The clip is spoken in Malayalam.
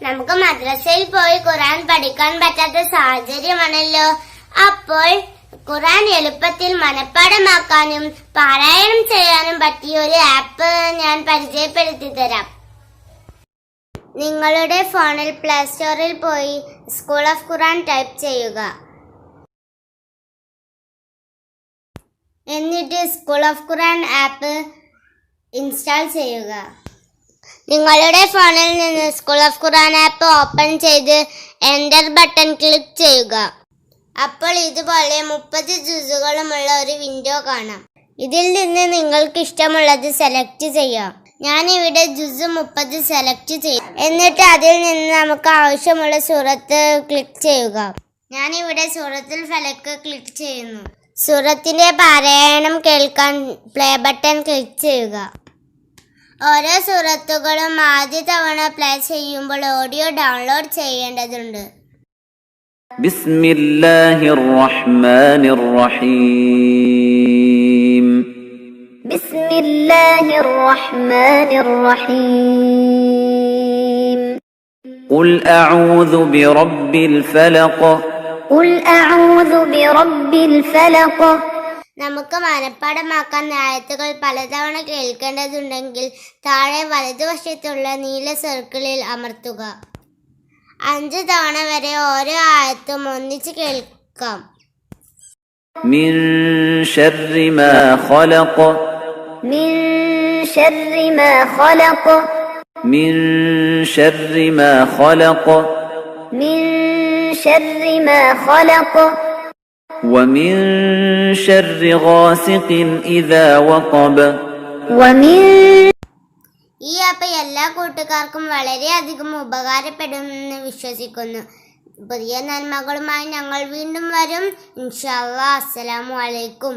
നമുക്ക് മദ്രസയിൽ പോയി ഖുർആൻ പഠിക്കാൻ പറ്റാത്ത സാഹചര്യമാണല്ലോ. അപ്പോൾ ഖുർആൻ എളുപ്പത്തിൽ മനഃപ്പാഠമാക്കാനും പാരായണം ചെയ്യാനും പറ്റിയ ഒരു ആപ്പ് ഞാൻ പരിചയപ്പെടുത്തി തരാം. നിങ്ങളുടെ ഫോണിൽ പ്ലേ സ്റ്റോറിൽ പോയി സ്കൂൾ ഓഫ് ഖുർആൻ ടൈപ്പ് ചെയ്യുക. എന്നിട്ട് school of Quran app install ചെയ്യുക. നിങ്ങളുടെ ഫോണിൽ നിന്ന് school of Quran app open ചെയ്ത് എൻ്റർ ബട്ടൺ ക്ലിക്ക് ചെയ്യുക. അപ്പോൾ ഇതുപോലെ 30 ജുസുകളുമുള്ള ഒരു വിൻഡോ കാണാം. ഇതിൽ നിന്ന് നിങ്ങൾക്ക് ഇഷ്ടമുള്ളത് സെലക്ട് ചെയ്യാം. ഞാനിവിടെ ജുസ് 30 സെലക്ട് ചെയ്യും. എന്നിട്ട് അതിൽ നിന്ന് നമുക്ക് ആവശ്യമുള്ള സൂറത്ത് ക്ലിക്ക് ചെയ്യുക. ഞാനിവിടെ സൂറത്തുൽ ഫലക്ക് ക്ലിക്ക് ചെയ്യുന്നു. സൂറത്തിന്റെ പാരായണം കേൾക്കാൻ പ്ലേ ബട്ടൺ ക്ലിക്ക് ചെയ്യുക. ഓരോ സൂറത്തുകളും ആദ്യ തവണ പ്ലേ ചെയ്യുമ്പോൾ ഓഡിയോ ഡൗൺലോഡ് ചെയ്യേണ്ടതുണ്ട്. ബിസ്മില്ലാഹിർ റഹ്മാനിർ റഹീം. ബിസ്മില്ലാഹിർ റഹ്മാനിർ റഹീം. ഖുൽ അഊദു ബിറബ്ബിൽ ഫലഖ്. ഖുൽ അഊദു ബിറബ്ബിൽ ഫലഖ്. നമുക്ക് മനഃപ്പാഠമാക്കാൻ ആയത്തുകൾ പലതവണ കേൾക്കേണ്ടതുണ്ടെങ്കിൽ താഴെ വലതുവശത്തുള്ള നീല സർക്കിളിൽ അമർത്തുക. 5 തവണ വരെ ഓരോ ആയത്തും ഒന്നിച്ച് കേൾക്കാം. മിൻ ശർരി മാ ഖലഖ്. മിൻ ശർരി മാ ഖലഖ്. മിൻ ശർരി മാ ഖലഖ്. മിൻ ശർരി മാ ഖലഖ്. ومن شر غاسق إذا وقب. ഈ ആപ്പ് എല്ലാ കൂട്ടുകാർക്കും വളരെയധികം ഉപകാരപ്പെടുമെന്ന് വിശ്വസിക്കുന്നു. പുതിയ നന്മകളുമായി ഞങ്ങൾ വീണ്ടും വരും. ഇൻഷാ അല്ലാഹ്. അസ്സലാമു അലൈക്കും.